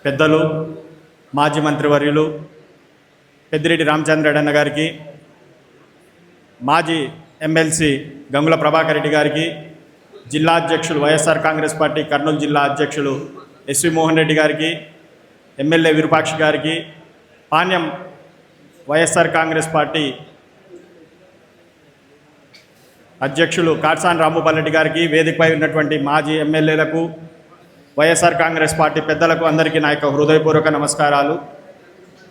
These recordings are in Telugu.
పెద్దలు మాజీ మంత్రివర్యులు పెద్దిరెడ్డి రామచంద్రరెడ్డి అన్న గారికి, మాజీ ఎమ్మెల్సీ గంగుల ప్రభాకర్ రెడ్డి గారికి, జిల్లా అధ్యక్షులు వైఎస్ఆర్ కాంగ్రెస్ పార్టీ కర్నూలు జిల్లా అధ్యక్షులు ఎస్వి మోహన్ రెడ్డి గారికి, ఎమ్మెల్యే విరూపాక్ష గారికి, పాణ్యం వైఎస్ఆర్ కాంగ్రెస్ పార్టీ అధ్యక్షులు కాట్సాని రాంభూపాల్ రెడ్డి గారికి, వేదికపై ఉన్నటువంటి మాజీ ఎమ్మెల్యేలకు, వైఎస్ఆర్ కాంగ్రెస్ పార్టీ పెద్దలకు అందరికీ నా యొక్క హృదయపూర్వక నమస్కారాలు.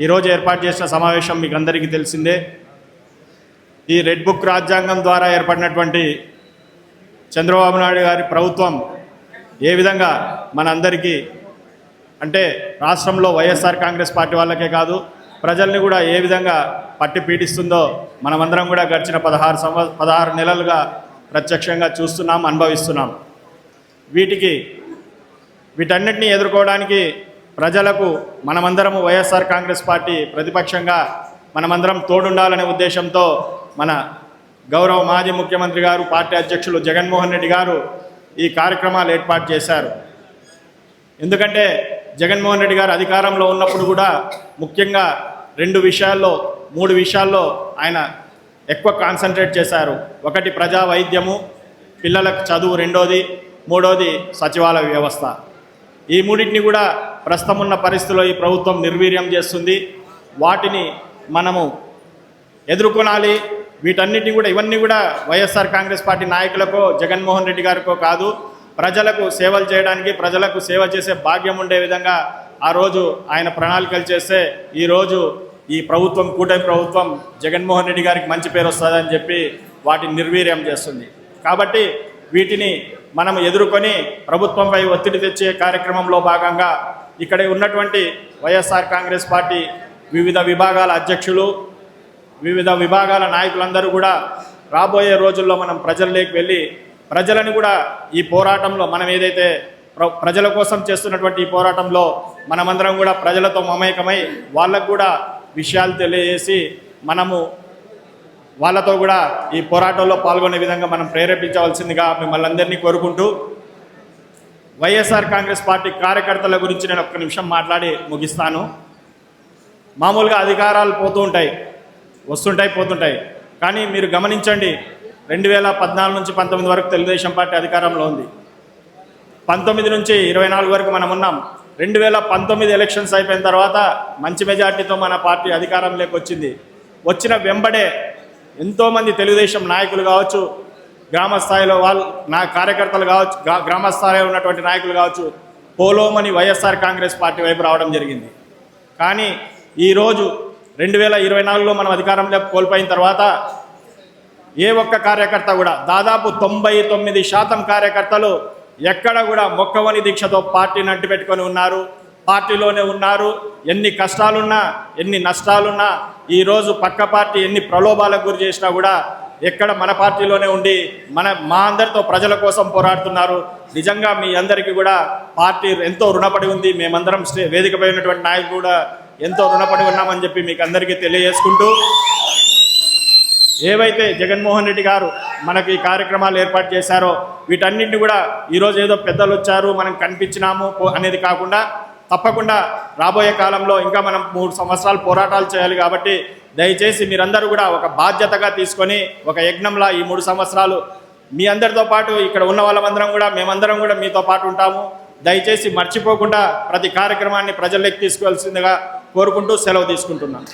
ఈరోజు ఏర్పాటు చేసిన సమావేశం మీకు అందరికీ తెలిసిందే. ఈ రెడ్ బుక్ రాజ్యాంగం ద్వారా ఏర్పడినటువంటి చంద్రబాబు నాయుడు గారి ప్రభుత్వం ఏ విధంగా మనందరికీ అంటే రాష్ట్రంలో వైఎస్ఆర్ కాంగ్రెస్ పార్టీ వాళ్ళకే కాదు ప్రజల్ని కూడా ఏ విధంగా పట్టి పీడిస్తుందో మనమందరం కూడా గడిచిన 16 నెలలుగా ప్రత్యక్షంగా చూస్తున్నాం, అనుభవిస్తున్నాం. వీటన్నిటిని ఎదుర్కోవడానికి ప్రజలకు మనమందరము వైఎస్ఆర్ కాంగ్రెస్ పార్టీ ప్రతిపక్షంగా మనమందరం తోడుండాలనే ఉద్దేశంతో మన గౌరవ మాజీ ముఖ్యమంత్రి గారు, పార్టీ అధ్యక్షులు జగన్మోహన్ రెడ్డి గారు ఈ కార్యక్రమాలు ఏర్పాటు చేశారు. ఎందుకంటే జగన్మోహన్ రెడ్డి గారు అధికారంలో ఉన్నప్పుడు కూడా ముఖ్యంగా 3 విషయాల్లో ఆయన ఎక్కువ కాన్సన్ట్రేట్ చేశారు. ఒకటి ప్రజా వైద్యము, పిల్లలకు చదువు రెండోది, మూడోది సచివాలయ వ్యవస్థ. ఈ మూడింటిని కూడా ప్రస్తుతం ఉన్న పరిస్థితుల్లో ఈ ప్రభుత్వం నిర్వీర్యం చేస్తుంది. వాటిని మనము ఎదుర్కొనాలి. వీటన్నిటిని కూడా ఇవన్నీ కూడా వైఎస్ఆర్ కాంగ్రెస్ పార్టీ నాయకులకో జగన్మోహన్ రెడ్డి గారికో కాదు, ప్రజలకు సేవలు చేయడానికి, ప్రజలకు సేవ చేసే భాగ్యం ఉండే విధంగా ఆ రోజు ఆయన ప్రణాళికలు చేస్తే ఈరోజు ఈ ప్రభుత్వం, కూటమి ప్రభుత్వం జగన్మోహన్ రెడ్డి గారికి మంచి పేరు వస్తుందని చెప్పి వాటిని నిర్వీర్యం చేస్తుంది. కాబట్టి వీటిని మనం ఎదుర్కొని ప్రభుత్వంపై ఒత్తిడి తెచ్చే కార్యక్రమంలో భాగంగా ఇక్కడ ఉన్నటువంటి వైఎస్ఆర్ కాంగ్రెస్ పార్టీ వివిధ విభాగాల అధ్యక్షులు, వివిధ విభాగాల నాయకులందరూ కూడా రాబోయే రోజుల్లో మనం ప్రజల్లోకి వెళ్ళి ప్రజలను కూడా ఈ పోరాటంలో మనం ఏదైతే ప్రజల కోసం చేస్తున్నటువంటి ఈ పోరాటంలో మనమందరం కూడా ప్రజలతో మమేకమై వాళ్ళకు కూడా విషయాలు తెలియజేసి మనము వాళ్ళతో కూడా ఈ పోరాటంలో పాల్గొనే విధంగా మనం ప్రేరేపించవలసిందిగా మిమ్మల్ని అందరినీ కోరుకుంటూ, వైఎస్ఆర్ కాంగ్రెస్ పార్టీ కార్యకర్తల గురించి నేను ఒక్క నిమిషం మాట్లాడి ముగిస్తాను. మామూలుగా అధికారాలు వస్తుంటాయి పోతుంటాయి. కానీ మీరు గమనించండి, 2014 నుంచి 19 వరకు తెలుగుదేశం పార్టీ అధికారంలో ఉంది. 19 నుంచి 24 వరకు మనం ఉన్నాం. 2019 ఎలక్షన్స్ అయిపోయిన తర్వాత మంచి మెజార్టీతో మన పార్టీ అధికారంలోకి వచ్చింది. వచ్చిన వెంబడే ఎంతోమంది తెలుగుదేశం నాయకులు కావచ్చు, గ్రామస్థాయిలో నా కార్యకర్తలు కావచ్చు, గ్రామస్థాయిలో ఉన్నటువంటి నాయకులు కావచ్చు, పోలోమని వైఎస్ఆర్ కాంగ్రెస్ పార్టీ వైపు రావడం జరిగింది. కానీ ఈరోజు 2024లో మనం అధికారంలో కోల్పోయిన తర్వాత ఏ ఒక్క కార్యకర్త కూడా, దాదాపు 99% కార్యకర్తలు ఎక్కడ కూడా మొక్కవని దీక్షతో పార్టీని అంటిపెట్టుకొని ఉన్నారు, పార్టీలోనే ఉన్నారు. ఎన్ని కష్టాలున్నా, ఎన్ని నష్టాలున్నా, ఈరోజు పక్క పార్టీ ఎన్ని ప్రలోభాలకు గురి చేసినా కూడా ఎక్కడ మన పార్టీలోనే ఉండి మా అందరితో ప్రజల కోసం పోరాడుతున్నారు. నిజంగా మీ అందరికీ కూడా పార్టీ ఎంతో రుణపడి ఉంది. మేమందరం వేదికపై ఉన్నటువంటి నాయకులు కూడా ఎంతో రుణపడి ఉన్నామని చెప్పి మీకు అందరికీ తెలియజేసుకుంటూ, ఏవైతే జగన్మోహన్ రెడ్డి గారు మనకి ఈ కార్యక్రమాలు ఏర్పాటు చేశారో వీటన్నింటినీ కూడా ఈరోజు ఏదో పెద్దలు వచ్చారు మనం కనిపించినాము అనేది కాకుండా తప్పకుండా రాబోయే కాలంలో ఇంకా మనం 3 సంవత్సరాలు పోరాటాలు చేయాలి. కాబట్టి దయచేసి మీరందరూ కూడా ఒక బాధ్యతగా తీసుకొని ఒక యజ్ఞంలా ఈ 3 సంవత్సరాలు మీ అందరితో పాటు ఇక్కడ ఉన్న వాళ్ళమందరం కూడా మేమందరం కూడా మీతో పాటు ఉంటాము. దయచేసి మర్చిపోకుండా ప్రతి కార్యక్రమాన్ని ప్రజల్లోకి తీసుకువెళ్సిందిగా కోరుకుంటూ సెలవు తీసుకుంటున్నాను.